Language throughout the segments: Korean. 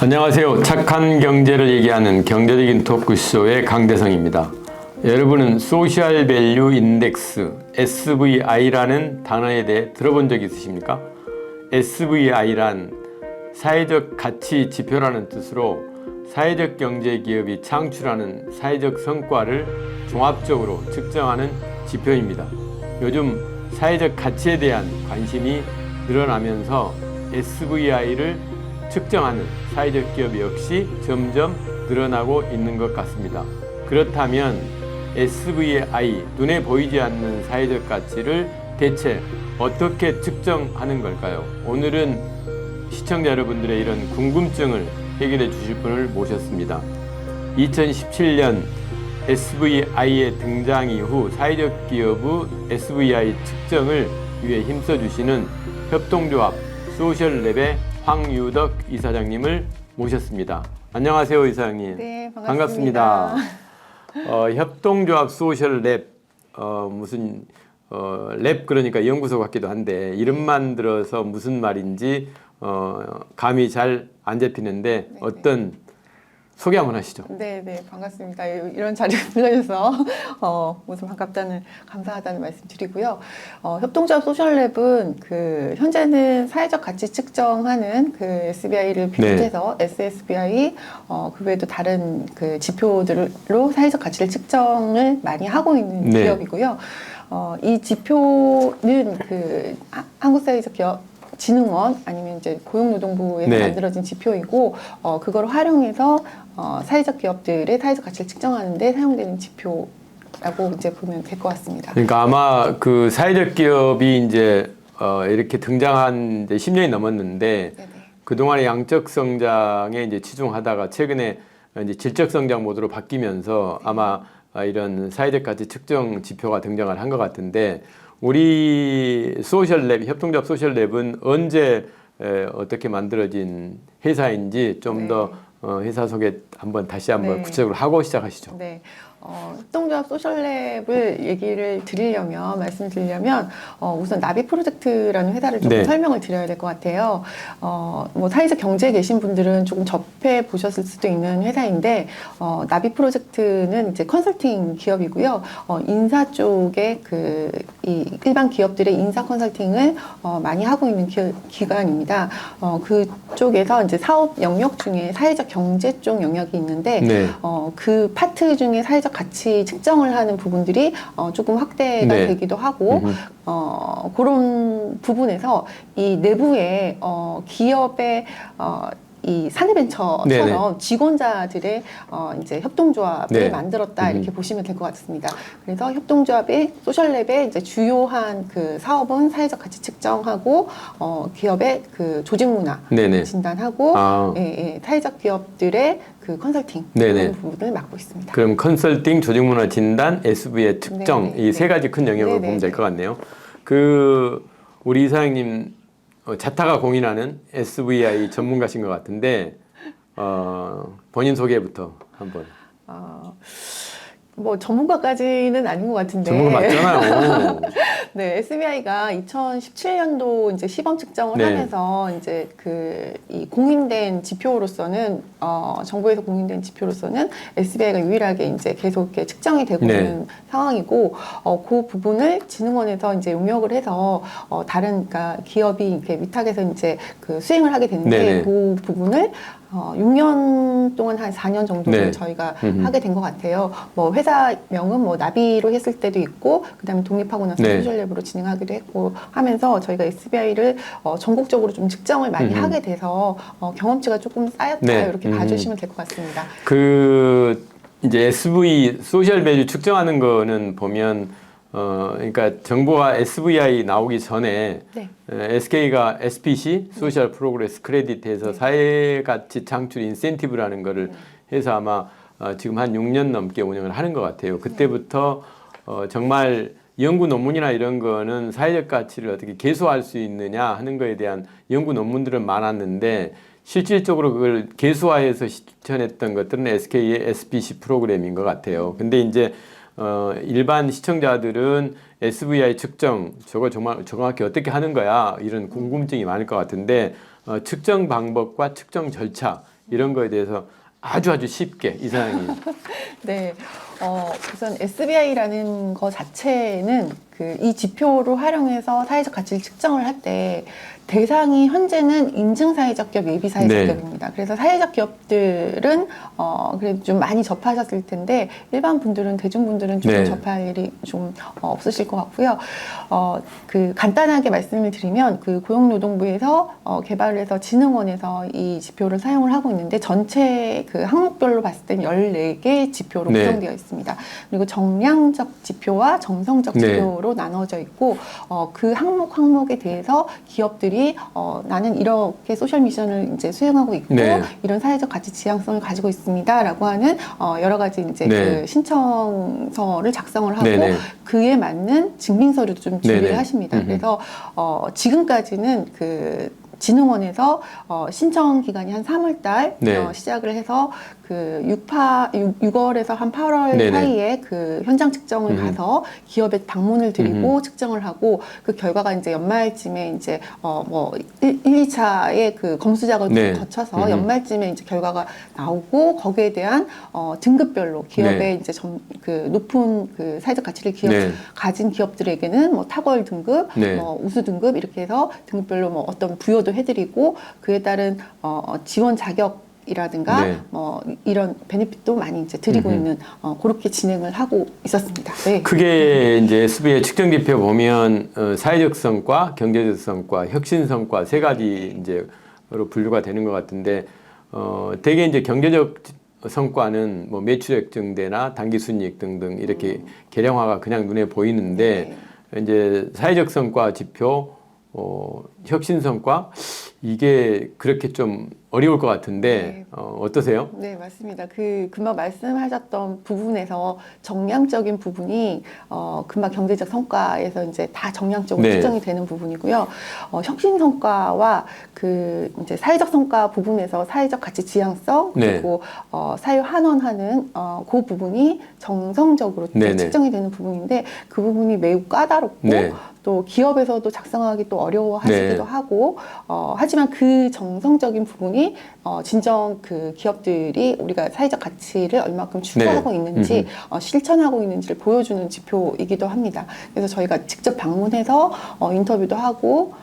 안녕하세요. 착한 경제를 얘기하는 경제적인 토크쇼의 강대성입니다. 여러분은 소셜 밸류 인덱스 SVI라는 단어에 대해 들어본 적 있으십니까? SVI란 사회적 가치 지표라는 뜻으로 사회적 경제 기업이 창출하는 사회적 성과를 종합적으로 측정하는 지표입니다. 요즘 사회적 가치에 대한 관심이 늘어나면서 SVI를 측정하는 사회적 기업 역시 점점 늘어나고 있는 것 같습니다. 그렇다면 SVI, 눈에 보이지 않는 사회적 가치를 대체 어떻게 측정하는 걸까요? 오늘은 시청자 여러분들의 이런 궁금증을 해결해 주실 분을 모셨습니다. 2017년 SVI의 등장 이후 사회적 기업의 SVI 측정을 위해 힘써 주시는 협동조합 소셜랩의 황유덕 이사장님을 모셨습니다. 안녕하세요, 이사장님. 네, 반갑습니다. 협동조합 소셜랩, 랩 그러니까 연구소 같기도 한데 이름만 들어서 무슨 말인지 감이 잘 안 잡히는데 네네. 어떤 소개 한번 하시죠. 네, 반갑습니다. 이런 자리를 불러주셔서 우선 감사하다는 말씀 드리고요. 협동조합 소셜랩은 현재는 사회적 가치 측정하는 SBI를 비롯해서 SSBI, 그 외에도 다른 지표들로 사회적 가치를 측정을 많이 하고 있는 기업이고요. 이 지표는 한국사회적기업진흥원 아니면 이제 고용노동부에서 만들어진 지표이고 그걸 활용해서 사회적 기업들의 사회적 가치를 측정하는 데 사용되는 지표라고 이제 보면 될 것 같습니다. 그러니까 아마 그 사회적 기업이 이제 이렇게 등장한 이제 10년이 넘었는데 네네. 그동안의 양적 성장에 이제 치중하다가 최근에 이제 질적 성장 모드로 바뀌면서 아마 이런 사회적 가치 측정 지표가 등장을 한 것 같은데 우리 소셜랩, 협동조합 소셜랩은 언제 어떻게 만들어진 회사인지 좀 더 회사 소개 다시 한번 구체적으로 하고 시작하시죠. 네. 협동조합 소셜랩을 말씀드리려면 우선 나비 프로젝트라는 회사를 조금 설명을 드려야 될 것 같아요. 사회적 경제에 계신 분들은 조금 접해 보셨을 수도 있는 회사인데 나비 프로젝트는 이제 컨설팅 기업이고요. 인사 쪽에 이 일반 기업들의 인사 컨설팅을 많이 하고 있는 기관입니다. 그쪽에서 이제 사업 영역 중에 사회적 경제 쪽 영역이 있는데 그 파트 중에 사회적 가치 측정을 하는 부분들이 조금 확대가 되기도 하고 그런 부분에서 이 내부에 기업의 이 사내벤처처럼 직원자들의 이제 협동조합을 만들었다 이렇게 보시면 될 것 같습니다. 그래서 협동조합의 소셜랩의 이제 주요한 사업은 사회적 가치 측정하고 기업의 조직 문화 진단하고 사회적 기업들의 컨설팅 그런 부분을 맡고 있습니다. 그럼 컨설팅, 조직 문화 진단, SVI 측정 이 세 가지 큰 영역을 보면 될 것 같네요. 우리 이사장님 자타가 공인하는 SVI 전문가신 것 같은데 본인 소개부터 한번. 전문가까지는 아닌 것 같은데. 전문가 맞잖아요. 네, SBI가 2017년도 이제 시범 측정을 하면서 이제 이 공인된 지표로서는 정부에서 공인된 지표로서는 SBI가 유일하게 이제 계속 이렇게 측정이 되고 있는 상황이고 그 부분을 진흥원에서 이제 용역을 해서 다른 기업이 이렇게 위탁해서 이제 수행을 하게 되는데 그 부분을 6년 동안 한 4년 정도를 저희가 하게 된 것 같아요. 회사명은 나비로 했을 때도 있고, 그 다음에 독립하고 나서 소셜랩으로 진행하기도 했고 하면서 저희가 SBI를 전국적으로 좀 측정을 많이 하게 돼서 경험치가 조금 쌓였다 이렇게 봐주시면 될 것 같습니다. 이제 SV 소셜 밸류 측정하는 거는 보면 그러니까 정부가 SVI 나오기 전에 SK가 SPC 소셜 프로그레스 크레딧에서 사회가치 창출 인센티브라는 거를 해서 아마 지금 한 6년 넘게 운영을 하는 것 같아요. 그때부터 정말 연구 논문이나 이런 거는 사회적 가치를 어떻게 계수할 수 있느냐 하는 거에 대한 연구 논문들은 많았는데 실질적으로 그걸 계수화해서 실천했던 것들은 SK의 SPC 프로그램인 것 같아요. 근데 이제 일반 시청자들은 SVI 측정 저걸 정확히 어떻게 하는 거야 이런 궁금증이 많을 것 같은데 측정 방법과 측정 절차 이런 거에 대해서 아주 쉽게 이상이. 네, 우선 SBI라는 거 자체는 이 지표를 활용해서 사회적 가치를 측정을 할 때 대상이 현재는 인증 사회적 기업, 예비 사회적 네. 기업입니다. 그래서 사회적 기업들은 그래도 좀 많이 접하셨을 텐데 일반 분들은 대중분들은 좀 네. 접할 일이 좀 없으실 것 같고요. 간단하게 말씀을 드리면 고용노동부에서 개발을 해서 진흥원에서 이 지표를 사용을 하고 있는데 전체 항목별로 봤을 때는 14개 지표로 네. 구성되어 있습니다. 그리고 정량적 지표와 정성적 네. 지표로 나눠져 있고 그 항목에 대해서 기업들이 나는 이렇게 소셜 미션을 이제 수행하고 있고 네. 이런 사회적 가치 지향성을 가지고 있습니다라고 하는 여러 가지 이제 네. 신청서를 작성을 하고 네네. 그에 맞는 증빙 서류도 좀 준비를 네네. 하십니다. 그래서 지금까지는 진흥원에서 신청 기간이 한 3월달 네. 시작을 해서 6월에서 한 8월 네네. 사이에 현장 측정을 가서 기업에 방문을 드리고 측정을 하고 그 결과가 이제 연말쯤에 이제 1, 2차의 검수 작업을 네. 거쳐서 연말쯤에 이제 결과가 나오고 거기에 대한 등급별로 기업의 네. 이제 높은 사회적 가치를 네. 가진 기업들에게는 탁월 등급, 네. 우수 등급 이렇게 해서 등급별로 어떤 부여도 해드리고 그에 따른 지원 자격이라든가 네. 이런 베네핏도 많이 이제 드리고 있는 그렇게 진행을 하고 있었습니다. 네. 크게 이제 SBI 측정 지표 보면 사회적 성과, 경제적 성과, 혁신 성과 세 가지 이제로 분류가 되는 것 같은데 대개 이제 경제적 성과는 뭐 매출액 증대나 단기 순이익 등등 이렇게 계량화가 그냥 눈에 보이는데 이제 사회적 성과 지표, 혁신 성과 이게 그렇게 좀 어려울 것 같은데 어떠세요? 네, 맞습니다. 금방 말씀하셨던 부분에서 정량적인 부분이 금방 경제적 성과에서 이제 다 정량적으로 네. 측정이 되는 부분이고요. 혁신 성과와 이제 사회적 성과 부분에서 사회적 가치 지향성 그리고 사회 환원하는 그 부분이 정성적으로 측정이 되는 부분인데 그 부분이 매우 까다롭고 네. 또 기업에서도 작성하기 또 어려워하시기도 네. 하고 하지만 그 정성적인 부분이 진정 기업들이 우리가 사회적 가치를 얼마큼 추구하고 있는지 실천하고 있는지를 보여주는 지표이기도 합니다. 그래서 저희가 직접 방문해서 인터뷰도 하고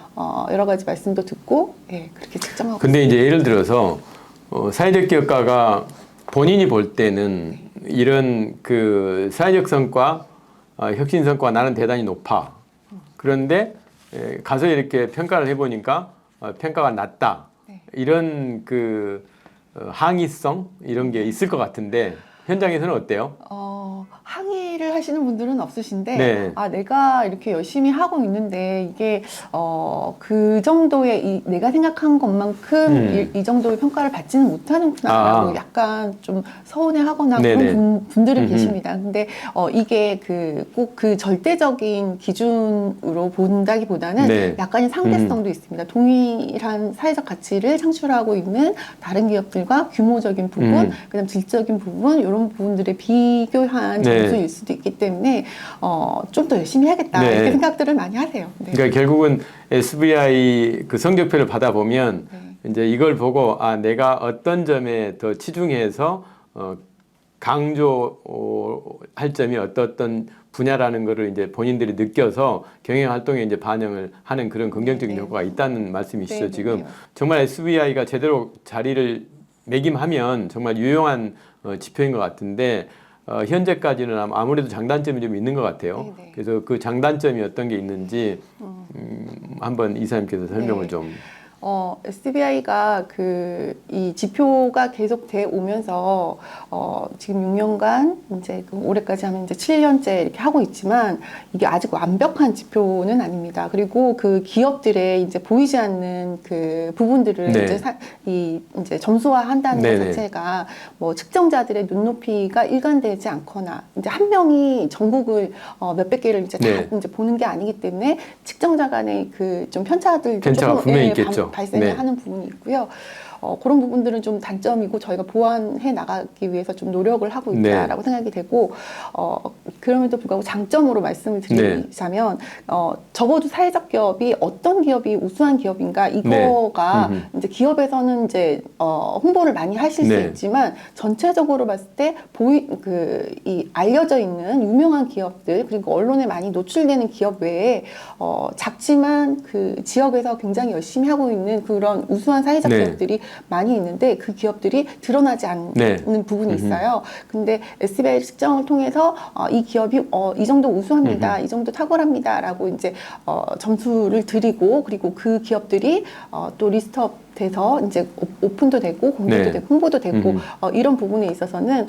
여러 가지 말씀도 듣고 그렇게 측정하고 근데 있습니다. 이제 예를 들어서 사회적 기업가가 본인이 볼 때는 이런 사회적 성과, 혁신 성과 나는 대단히 높아. 그런데 가서 이렇게 평가를 해보니까 평가가 낮다. 네. 이런 항의성 이런 게 있을 것 같은데 현장에서는 어때요? 항의를 하시는 분들은 없으신데 네. 내가 이렇게 열심히 하고 있는데 이게 그 정도의 내가 생각한 것만큼 이 정도의 평가를 받지는 못하는구나라고 약간 좀 서운해하거나 네네. 그런 분들이 계십니다. 근데 이게 꼭 절대적인 기준으로 본다기보다는 네. 약간의 상대성도 있습니다. 동일한 사회적 가치를 창출하고 있는 다른 기업들과 규모적인 부분, 그다음 질적인 부분 이런 부분들에 비교한 점수일 수도 있기 때문에 좀 더 열심히 해야겠다 이렇게 생각들을 많이 하세요. 네. 그러니까 결국은 SBI 성적표를 받아보면 이제 이걸 보고 내가 어떤 점에 더 치중해서 강조할 점이 어떤 분야라는 거를 이제 본인들이 느껴서 경영 활동에 이제 반영을 하는 그런 긍정적인 효과가 있다는 말씀이시죠. 지금 정말 SBI가 제대로 자리를 매김하면 정말 유용한 지표인 것 같은데 현재까지는 아무래도 장단점이 좀 있는 것 같아요. 그래서 그 장단점이 어떤 게 있는지 한번 이사님께서 설명을 좀. SBI가 이 지표가 계속 돼 오면서 지금 6년간 이제 올해까지 하면 이제 7년째 이렇게 하고 있지만 이게 아직 완벽한 지표는 아닙니다. 그리고 기업들의 이제 보이지 않는 부분들을 이제 점수화한다는 것 자체가 측정자들의 눈높이가 일관되지 않거나 이제 한 명이 전국을 몇백 개를 이제 다 이제 보는 게 아니기 때문에 측정자 간의 좀 편차가 분명히 있겠죠. 발생을 하는 부분이 있고요. 그런 부분들은 좀 단점이고 저희가 보완해 나가기 위해서 좀 노력을 하고 있다라고 생각이 되고 그럼에도 불구하고 장점으로 말씀을 드리자면 적어도 사회적 기업이 어떤 기업이 우수한 기업인가 이거가 이제 기업에서는 이제 홍보를 많이 하실 수 있지만 전체적으로 봤을 때 이 알려져 있는 유명한 기업들 그리고 언론에 많이 노출되는 기업 외에 작지만 그 지역에서 굉장히 열심히 하고 있는 그런 우수한 사회적 기업들이 많이 있는데 그 기업들이 드러나지 않는 부분이 있어요. 근데 SBI 측정을 통해서 이 기업이 이 정도 우수합니다. 이 정도 탁월합니다라고 이제 점수를 드리고 그리고 그 기업들이 또 리스트업 돼서 이제 오픈도 되고 공개도 되고 홍보도 되고 이런 부분에 있어서는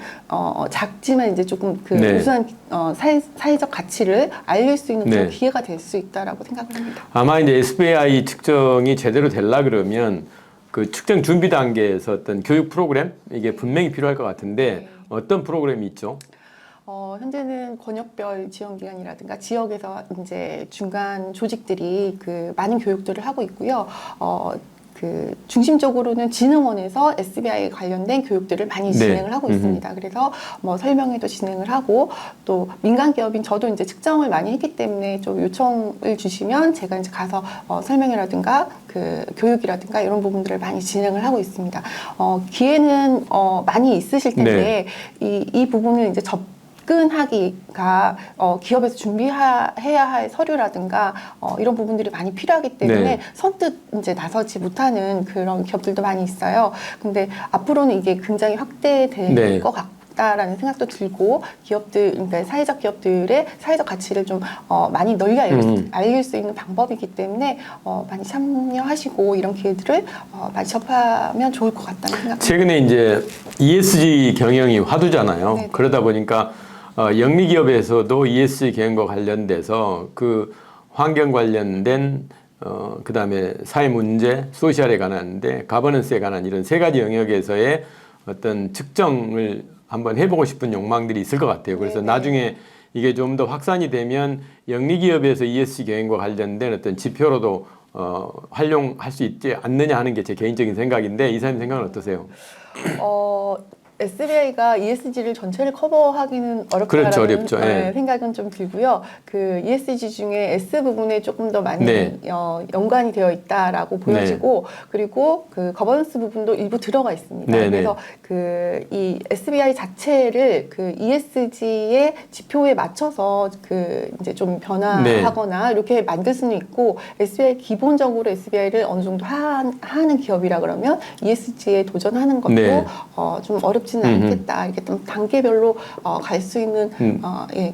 작지만 이제 조금 그 우수한 사회적 가치를 알릴 수 있는 그런 기회가 될 수 있다라고 생각을 합니다. 아마 이제 SBI 측정이 제대로 되려 그러면 그 측정 준비 단계에서 어떤 교육 프로그램 이게 분명히 필요할 것 같은데 어떤 프로그램이 있죠? 현재는 권역별 지원기관이라든가 지역에서 이제 중간 조직들이 그 많은 교육들을 하고 있고요. 그 중심적으로는 진흥원에서 SBI 관련된 교육들을 많이 진행을 하고 있습니다. 그래서 뭐 설명회도 진행을 하고 또 민간 기업인 저도 이제 측정을 많이 했기 때문에 좀 요청을 주시면 제가 이제 가서 설명회라든가 그 교육이라든가 이런 부분들을 많이 진행을 하고 있습니다. 기회는 많이 있으실 텐데 이 부분을 이제 접근하기가 기업에서 준비해야 할 서류라든가 이런 부분들이 많이 필요하기 때문에 선뜻 이제 나서지 못하는 그런 기업들도 많이 있어요. 근데 앞으로는 이게 굉장히 확대될 것 같다라는 생각도 들고 기업들, 그러니까 사회적 기업들의 사회적 가치를 좀 많이 널리 알릴 수 있는 방법이기 때문에 많이 참여하시고 이런 기회들을 많이 접하면 좋을 것 같다는 생각입니다. 최근에 이제 ESG 경영이 화두잖아요. 그러다 보니까 영리기업에서도 ESG 경영과 관련돼서 그 환경 관련된 그 다음에 사회 문제, 소셜에 관한데 가버넌스에 관한 이런 세 가지 영역에서의 어떤 측정을 한번 해보고 싶은 욕망들이 있을 것 같아요. 그래서 나중에 이게 좀 더 확산이 되면 영리기업에서 ESG 경영과 관련된 어떤 지표로도 활용할 수 있지 않느냐 하는 게 제 개인적인 생각인데 이사님 생각은 어떠세요? SBI가 ESG를 전체를 커버하기는 어렵다라는 생각은 좀 들고요. 그 ESG 중에 S 부분에 조금 더 많이 연관이 되어 있다라고 보여지고 그리고 그 거버넌스 부분도 일부 들어가 있습니다. 그래서 그 이 SBI 자체를 그 ESG의 지표에 맞춰서 그 이제 좀 변화하거나 이렇게 만들 수는 있고 SBI 기본적으로 SBI를 어느 정도 하는 기업이라 그러면 ESG에 도전하는 것도 좀 어렵지 않겠다. 이렇게 좀 단계별로 갈 수 있는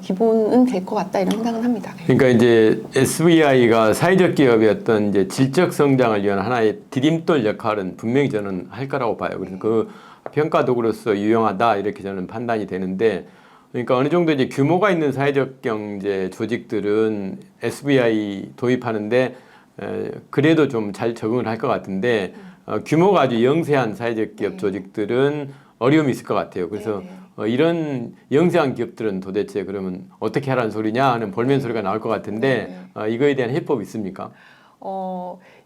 기본은 될 것 같다 이런 생각은 합니다. 그러니까 이제 SBI가 사회적 기업의 어떤 이제 질적 성장을 위한 하나의 디딤돌 역할은 분명히 저는 할 거라고 봐요. 그래서 그 평가 도구로서 유용하다 이렇게 저는 판단이 되는데, 그러니까 어느 정도 이제 규모가 있는 사회적 경제 조직들은 SBI 도입하는데 그래도 좀 잘 적응을 할 것 같은데 규모가 아주 영세한 사회적 기업 조직들은 어려움이 있을 것 같아요. 그래서 이런 영세한 기업들은 도대체 그러면 어떻게 하라는 소리냐 하는 볼멘 소리가 나올 것 같은데 이거에 대한 해법이 있습니까?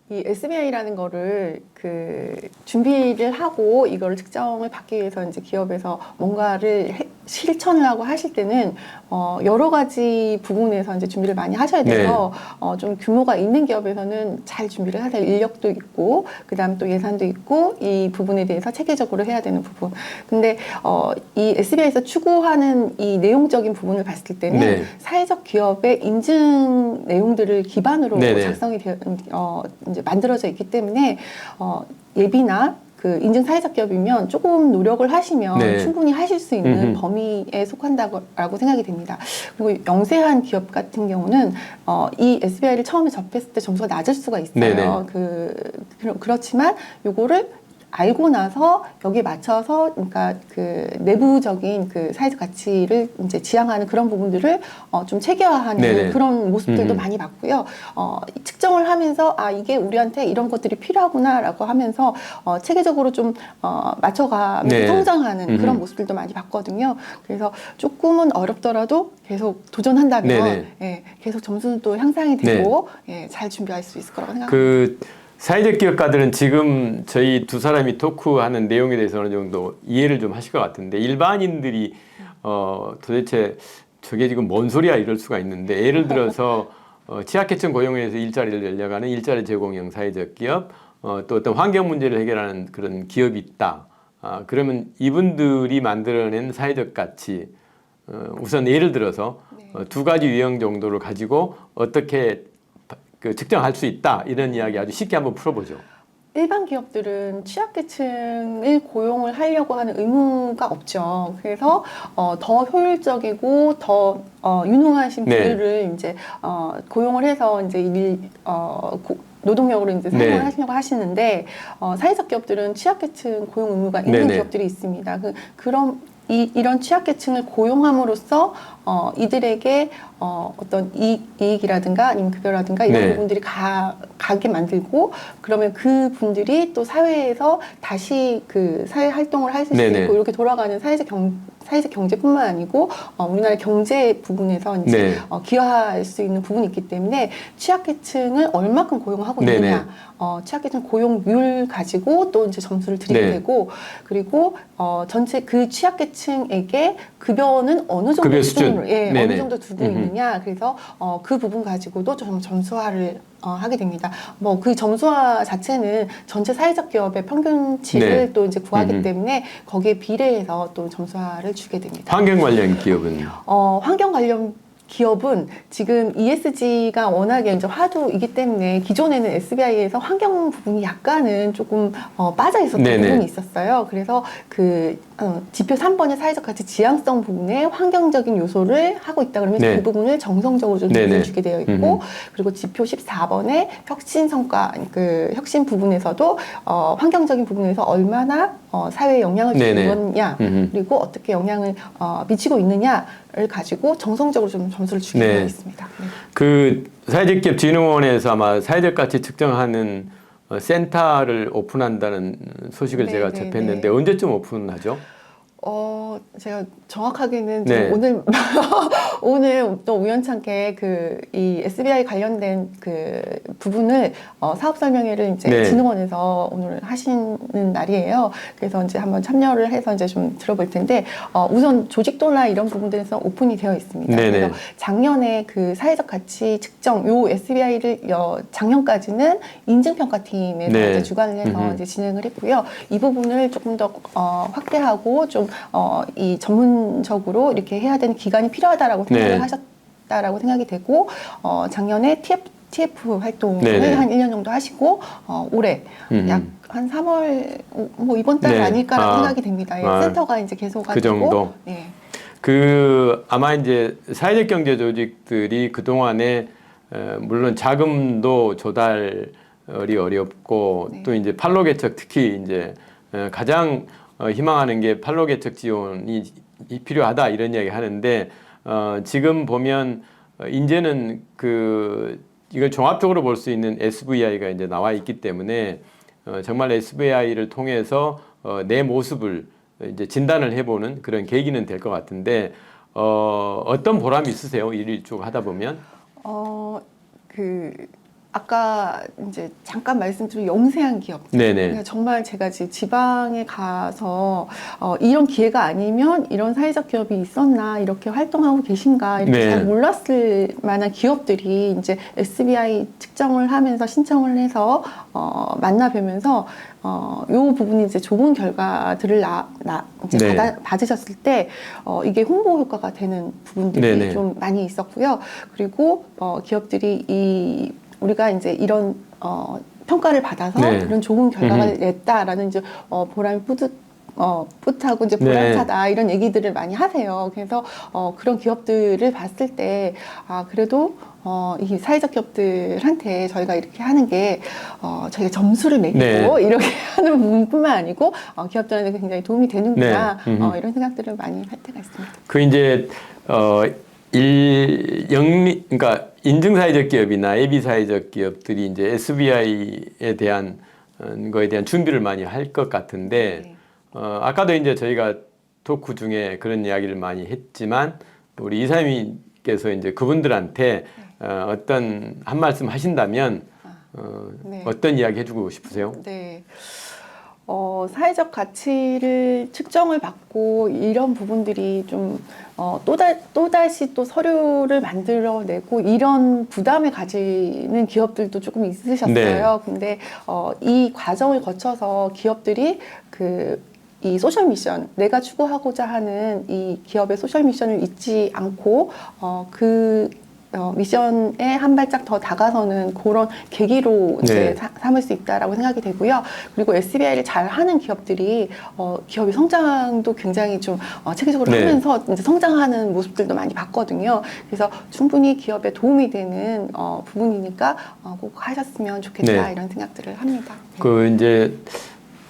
이 SBI라는 거를 그 준비를 하고 이걸 측정을 받기 위해서 이제 기업에서 뭔가를 실천을 하고 하실 때는 여러 가지 부분에서 이제 준비를 많이 하셔야 돼서 좀 규모가 있는 기업에서는 잘 준비를 하세요. 인력도 있고 그다음 또 예산도 있고 이 부분에 대해서 체계적으로 해야 되는 부분. 근데 이 SBI에서 추구하는 이 내용적인 부분을 봤을 때는 사회적 기업의 인증 내용들을 기반으로 작성이 되어 이제 만들어져 있기 때문에 예비나 그 인증 사회적 기업이면 조금 노력을 하시면 충분히 하실 수 있는 범위에 속한다고 생각이 됩니다. 그리고 영세한 기업 같은 경우는 이 SBI를 처음에 접했을 때 점수가 낮을 수가 있어요. 그렇지만 요거를 알고 나서 여기에 맞춰서 그러니까 그 내부적인 그 사회적 가치를 이제 지향하는 그런 부분들을 좀 체계화하는 그런 모습들도 많이 봤고요. 측정을 하면서 아 이게 우리한테 이런 것들이 필요하구나라고 하면서 체계적으로 좀 맞춰가면서 성장하는 그런 모습들도 많이 봤거든요. 그래서 조금은 어렵더라도 계속 도전한다면 계속 점수도 향상이 되고 잘 준비할 수 있을 거라고 생각합니다. 사회적 기업가들은 지금 저희 두 사람이 토크하는 내용에 대해서 어느 정도 이해를 좀 하실 것 같은데 일반인들이 도대체 저게 지금 뭔 소리야 이럴 수가 있는데 예를 들어서 취약계층 고용에 대해서 일자리를 열려가는 일자리 제공형 사회적 기업 또 어떤 환경 문제를 해결하는 그런 기업이 있다. 그러면 이분들이 만들어낸 사회적 가치 우선 예를 들어서 두 가지 유형 정도를 가지고 어떻게 측정할 수 있다 이런 이야기 아주 쉽게 한번 풀어보죠. 일반 기업들은 취약계층을 고용을 하려고 하는 의무가 없죠. 그래서 더 효율적이고 더 유능하신 분들을 이제 고용을 해서 이제 노동력으로 이제 사용을 하시려고 하시는데 사회적 기업들은 취약계층 고용 의무가 있는 기업들이 있습니다. 그런 이런 취약계층을 고용함으로써 이들에게 어떤 이익이라든가 아니면 급여라든가 이런 부분들이 가게 만들고 그러면 그 분들이 또 사회에서 다시 그 사회 활동을 할 수 있고 이렇게 돌아가는 사회적 경제뿐만 아니고 우리나라 경제 부분에서 이제 기여할 수 있는 부분이 있기 때문에 취약계층을 얼마큼 고용하고 있느냐, 취약계층 고용률 가지고 또 이제 점수를 드리게 되고 그리고 전체 그 취약계층에게 급여는 어느 정도 수준으로 어느 정도 두고 있느냐 그래서 그 부분 가지고도 좀 점수화를 하게 됩니다. 뭐 그 점수화 자체는 전체 사회적 기업의 평균치를 또 이제 구하기 때문에 거기에 비례해서 또 점수화를 주게 됩니다. 환경 관련 기업은? 환경 관련 기업은 지금 ESG가 워낙에 이제 화두이기 때문에 기존에는 SBI에서 환경 부분이 약간은 조금 빠져 있었던 부분이 있었어요. 그래서 그 지표 3번의 사회적 가치 지향성 부분에 환경적인 요소를 하고 있다 그러면 그 부분을 정성적으로 좀 주게 되어 있고 그리고 지표 14번의 혁신 성과 그 혁신 부분에서도 환경적인 부분에서 얼마나 사회에 영향을 주는 거냐 그리고 어떻게 영향을 미치고 있느냐를 가지고 정성적으로 좀 점수를 주게 되어 있습니다. 그 사회적 기업 진흥원에서 아마 사회적 가치 측정하는 센터를 오픈한다는 소식을 제가 접했는데 언제쯤 오픈하죠? 제가 정확하게는 오늘 또 우연찮게 이 SBI 관련된 그 부분을 사업 설명회를 이제 진흥원에서 오늘 하시는 날이에요. 그래서 이제 한번 참여를 해서 이제 좀 들어볼 텐데 우선 조직도나 이런 부분들에서 오픈이 되어 있습니다. 그래서 작년에 그 사회적 가치 측정 요 SBI를 작년까지는 인증평가팀에서 이제 주관을 해서 이제 진행을 했고요. 이 부분을 조금 더 확대하고 좀 이 전문적으로 이렇게 해야 되는 기간이 필요하다라고 생각을 하셨다라고 생각이 되고 작년에 TF 활동을 한 1년 정도 하시고 올해 약 한 3월 뭐 이번 달 아닐까라는 생각이 됩니다. 센터가 이제 계속 그 정도. 그 아마 이제 사회적 경제 조직들이 그 동안에 물론 자금도 조달이 어렵고 또 이제 판로 개척 특히 이제 가장 희망하는 게 판로 개척 지원이 필요하다 이런 이야기 하는데 지금 보면 이제는 이걸 종합적으로 볼 수 있는 SVI가 이제 나와 있기 때문에 정말 SVI를 통해서 내 모습을 이제 진단을 해보는 그런 계기는 될 것 같은데 어떤 보람이 있으세요? 일을 쭉 하다 보면? 아까 이제 잠깐 말씀드린 영세한 기업. 그러니까 정말 제가 지방에 가서 이런 기회가 아니면 이런 사회적 기업이 있었나, 이렇게 활동하고 계신가, 이렇게 잘 몰랐을 만한 기업들이 이제 SBI 측정을 하면서 신청을 해서 만나 뵈면서 요 부분이 이제 좋은 결과들을 이제 받으셨을 때 이게 홍보 효과가 되는 부분들이 좀 많이 있었고요. 그리고 기업들이 우리가 이제 이런 평가를 받아서 그런 좋은 결과를 냈다라는 이제 보람이 뿌듯하고 이제 보람차다 이런 얘기들을 많이 하세요. 그래서 그런 기업들을 봤을 때 그래도 이 사회적 기업들한테 저희가 이렇게 하는 게 저희가 점수를 매기고 이렇게 하는 부분뿐만 아니고 기업들한테 굉장히 도움이 되는구나 이런 생각들을 많이 할 때가 있습니다. 그 이제 그러니까 인증사회적 기업이나 예비사회적 기업들이 이제 SBI에 대한 거에 대한 준비를 많이 할 것 같은데 아까도 이제 저희가 토크 중에 그런 이야기를 많이 했지만 우리 이사님께서 이제 그분들한테 어떤 한 말씀 하신다면 네. 어떤 이야기 해주고 싶으세요? 네. 사회적 가치를 측정을 받고 이런 부분들이 좀 또다시 또 서류를 만들어내고 이런 부담을 가지는 기업들도 조금 있으셨어요. 근데 이 과정을 거쳐서 기업들이 이 소셜 미션, 내가 추구하고자 하는 이 기업의 소셜 미션을 잊지 않고 미션에 한 발짝 더 다가서는 그런 계기로 이제 삼을 수 있다라고 생각이 되고요. 그리고 SBI를 잘 하는 기업들이 기업의 성장도 굉장히 좀 체계적으로 하면서 이제 성장하는 모습들도 많이 봤거든요. 그래서 충분히 기업에 도움이 되는 부분이니까 꼭 하셨으면 좋겠다 이런 생각들을 합니다. 이제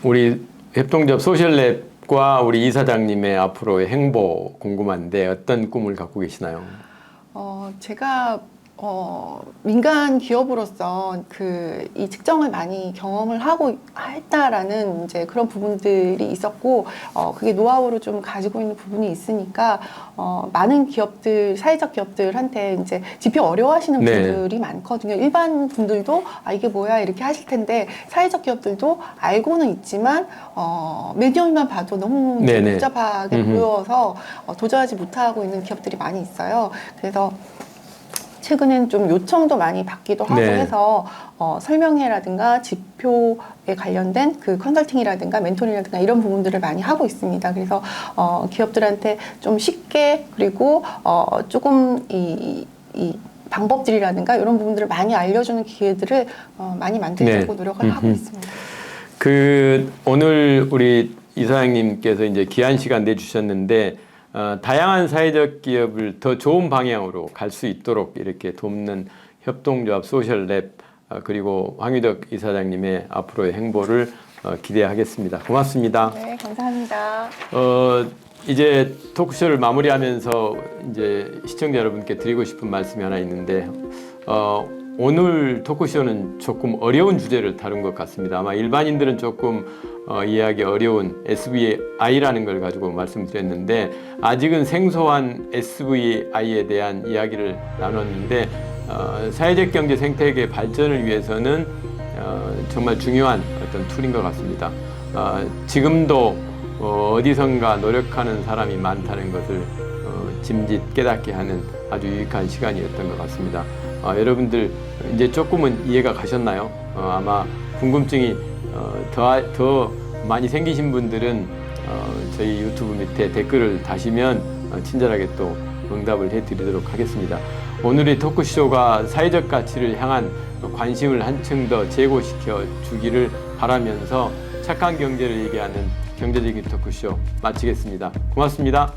우리 협동조합 소셜랩과 우리 이사장님의 앞으로의 행보 궁금한데 어떤 꿈을 갖고 계시나요? 제가 민간 기업으로서 이 측정을 많이 경험을 하고 했다라는 이제 그런 부분들이 있었고, 그게 노하우로 좀 가지고 있는 부분이 있으니까, 많은 기업들, 사회적 기업들한테 이제 지표 어려워하시는 분들이 많거든요. 일반 분들도 이게 뭐야 이렇게 하실 텐데, 사회적 기업들도 알고는 있지만, 매뉴얼만 봐도 너무 복잡하게 보여서 도전하지 못하고 있는 기업들이 많이 있어요. 그래서 최근엔 좀 요청도 많이 받기도 하고 해서 설명회라든가 지표에 관련된 컨설팅이라든가 멘토링이라든가 이런 부분들을 많이 하고 있습니다. 그래서 기업들한테 좀 쉽게 그리고 조금 이 방법들이라든가 이런 부분들을 많이 알려주는 기회들을 많이 만들려고 노력을 하고 있습니다. 오늘 우리 이사장님께서 이제 귀한 시간 내주셨는데 다양한 사회적 기업을 더 좋은 방향으로 갈 수 있도록 이렇게 돕는 협동조합 소셜랩 그리고 황유덕 이사장님의 앞으로의 행보를 기대하겠습니다. 고맙습니다. 네, 감사합니다. 이제 토크쇼를 마무리하면서 이제 시청자 여러분께 드리고 싶은 말씀이 하나 있는데 오늘 토크쇼는 조금 어려운 주제를 다룬 것 같습니다. 아마 일반인들은 조금 이해하기 어려운 SVI라는 걸 가지고 말씀드렸는데 아직은 생소한 SVI에 대한 이야기를 나눴는데 사회적 경제 생태계 발전을 위해서는 정말 중요한 어떤 툴인 것 같습니다. 지금도 어디선가 노력하는 사람이 많다는 것을 짐짓 깨닫게 하는 아주 유익한 시간이었던 것 같습니다. 여러분들 이제 조금은 이해가 가셨나요? 아마 궁금증이 더 많이 생기신 분들은 저희 유튜브 밑에 댓글을 다시면 친절하게 또 응답을 해드리도록 하겠습니다. 오늘의 토크쇼가 사회적 가치를 향한 관심을 한층 더 제고시켜 주기를 바라면서 착한 경제를 얘기하는 경제적인 토크쇼 마치겠습니다. 고맙습니다.